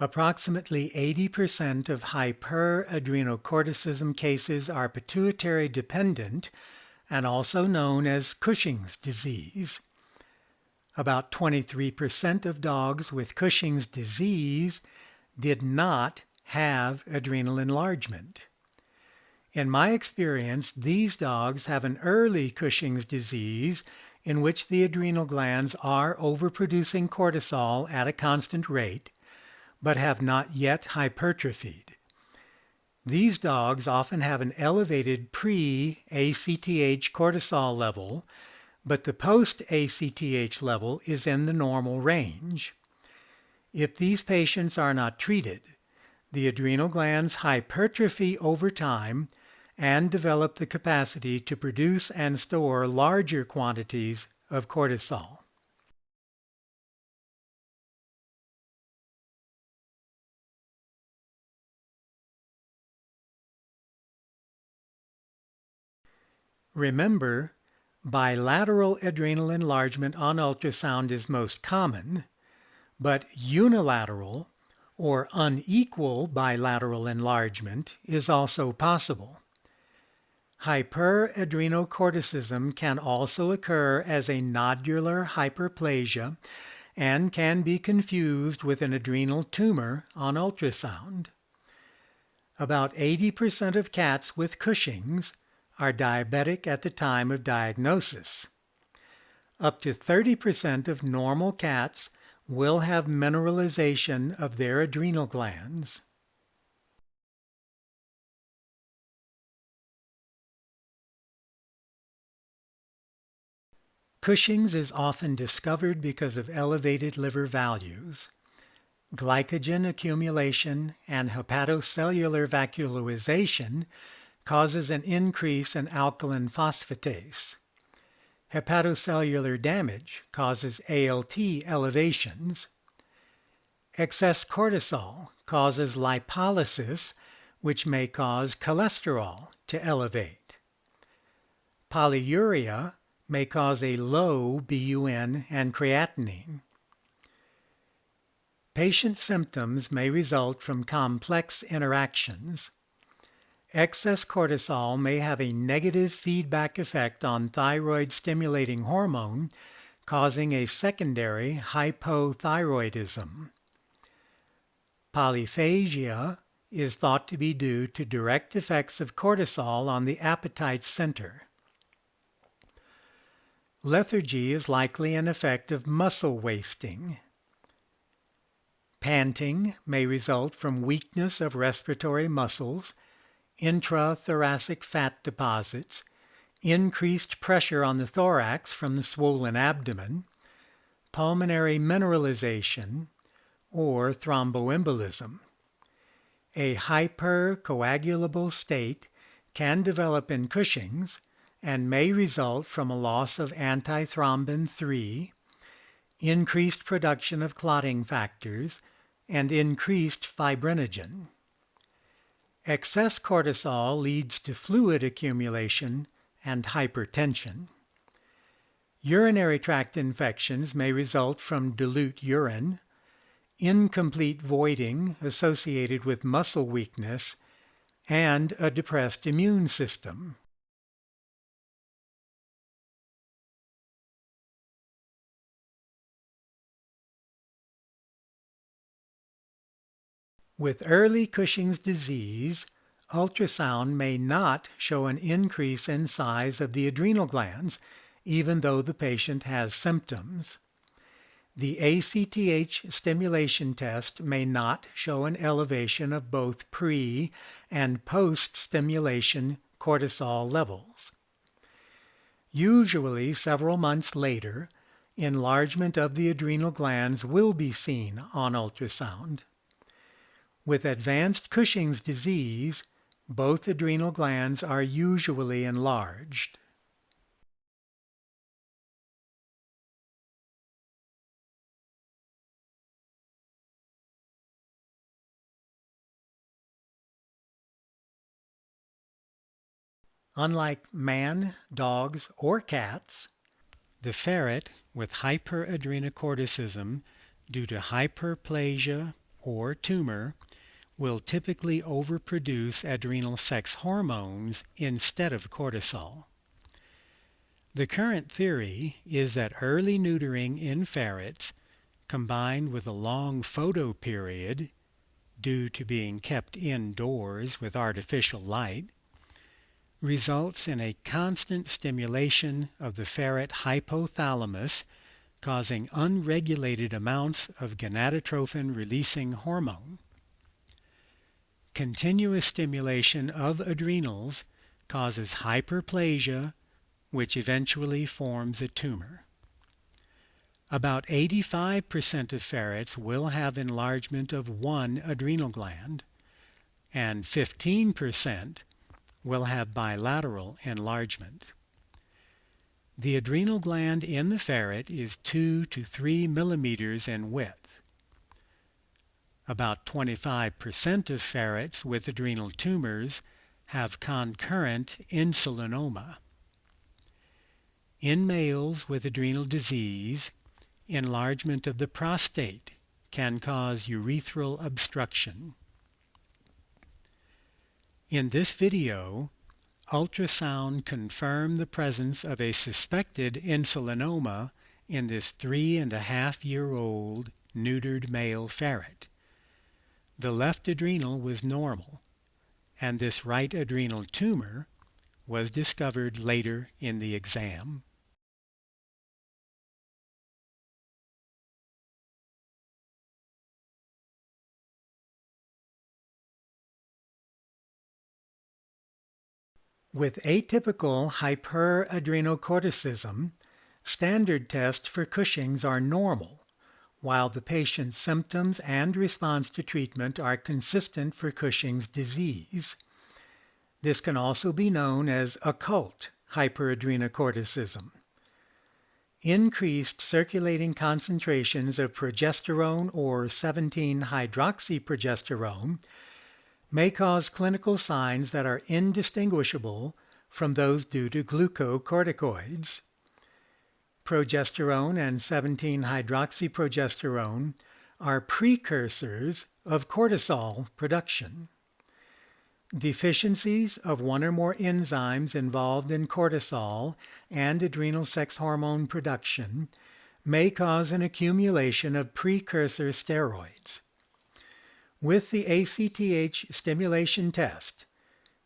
Approximately 80% of hyperadrenocorticism cases are pituitary dependent and also known as Cushing's disease. About 23% of dogs with Cushing's disease did not have adrenal enlargement. In my experience, these dogs have an early Cushing's disease in which the adrenal glands are overproducing cortisol at a constant rate, but have not yet hypertrophied. These dogs often have an elevated pre-ACTH cortisol level, but the post-ACTH level is in the normal range. If these patients are not treated, the adrenal glands hypertrophy over time and develop the capacity to produce and store larger quantities of cortisol. Remember, bilateral adrenal enlargement on ultrasound is most common, but unilateral or unequal bilateral enlargement is also possible. Hyperadrenocorticism can also occur as a nodular hyperplasia and can be confused with an adrenal tumor on ultrasound. About 80% of cats with Cushing's are diabetic at the time of diagnosis. Up to 30% of normal cats will have mineralization of their adrenal glands. Cushing's is often discovered because of elevated liver values. Glycogen accumulation and hepatocellular vascularization causes an increase in alkaline phosphatase. Hepatocellular damage causes ALT elevations. Excess cortisol causes lipolysis, which may cause cholesterol to elevate. Polyuria may cause a low BUN and creatinine. Patient symptoms may result from complex interactions. Excess cortisol may have a negative feedback effect on thyroid-stimulating hormone, causing a secondary hypothyroidism. Polyphagia is thought to be due to direct effects of cortisol on the appetite center. Lethargy is likely an effect of muscle wasting. Panting may result from weakness of respiratory muscles, intrathoracic fat deposits, increased pressure on the thorax from the swollen abdomen, pulmonary mineralization, or thromboembolism. A hypercoagulable state can develop in Cushing's and may result from a loss of antithrombin 3, increased production of clotting factors, and increased fibrinogen. Excess cortisol leads to fluid accumulation and hypertension. Urinary tract infections may result from dilute urine, incomplete voiding associated with muscle weakness, and a depressed immune system. With early Cushing's disease, ultrasound may not show an increase in size of the adrenal glands, even though the patient has symptoms. The ACTH stimulation test may not show an elevation of both pre- and post-stimulation cortisol levels. Usually, several months later, enlargement of the adrenal glands will be seen on ultrasound. With advanced Cushing's disease, both adrenal glands are usually enlarged. Unlike man, dogs, or cats, the ferret with hyperadrenocorticism due to hyperplasia or tumor will typically overproduce adrenal sex hormones instead of cortisol. The current theory is that early neutering in ferrets, combined with a long photo period due to being kept indoors with artificial light, results in a constant stimulation of the ferret hypothalamus, causing unregulated amounts of gonadotrophin-releasing hormone. Continuous stimulation of adrenals causes hyperplasia, which eventually forms a tumor. About 85% of ferrets will have enlargement of one adrenal gland, and 15% will have bilateral enlargement. The adrenal gland in the ferret is 2 to 3 millimeters in width. About 25% of ferrets with adrenal tumors have concurrent insulinoma. In males with adrenal disease, enlargement of the prostate can cause urethral obstruction. In this video, ultrasound confirmed the presence of a suspected insulinoma in this 3.5-year-old neutered male ferret. The left adrenal was normal, and this right adrenal tumor was discovered later in the exam. With atypical hyperadrenocorticism, standard tests for Cushing's are normal, while the patient's symptoms and response to treatment are consistent for Cushing's disease. This can also be known as occult hyperadrenocorticism. Increased circulating concentrations of progesterone or 17-hydroxyprogesterone may cause clinical signs that are indistinguishable from those due to glucocorticoids. Progesterone and 17-hydroxyprogesterone are precursors of cortisol production. Deficiencies of one or more enzymes involved in cortisol and adrenal sex hormone production may cause an accumulation of precursor steroids. With the ACTH stimulation test,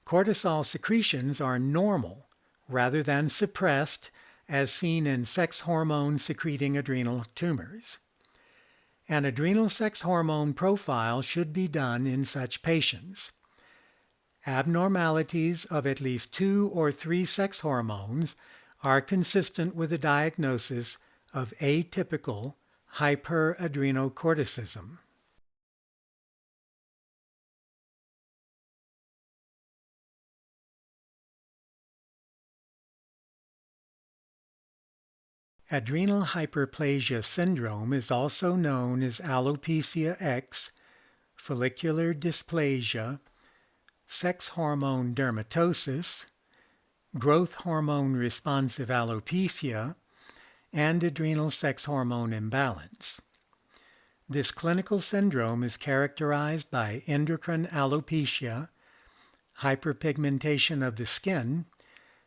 cortisol secretions are normal rather than suppressed as seen in sex hormone secreting adrenal tumors. An adrenal sex hormone profile should be done in such patients. Abnormalities of at least 2 or 3 sex hormones are consistent with a diagnosis of atypical hyperadrenocorticism. Adrenal hyperplasia syndrome is also known as alopecia X, follicular dysplasia, sex hormone dermatosis, growth hormone responsive alopecia, and adrenal sex hormone imbalance. This clinical syndrome is characterized by endocrine alopecia, hyperpigmentation of the skin,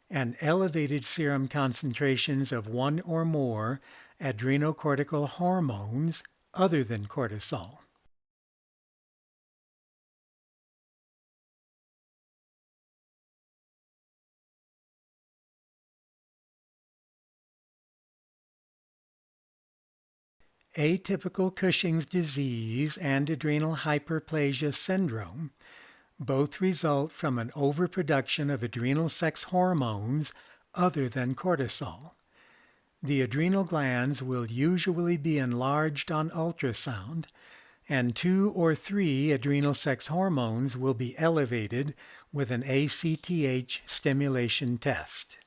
and elevated serum concentrations of one or more adrenocortical hormones other than cortisol. Atypical Cushing's disease and adrenal hyperplasia syndrome both result from an overproduction of adrenal sex hormones other than cortisol. The adrenal glands will usually be enlarged on ultrasound, and 2 or 3 adrenal sex hormones will be elevated with an ACTH stimulation test.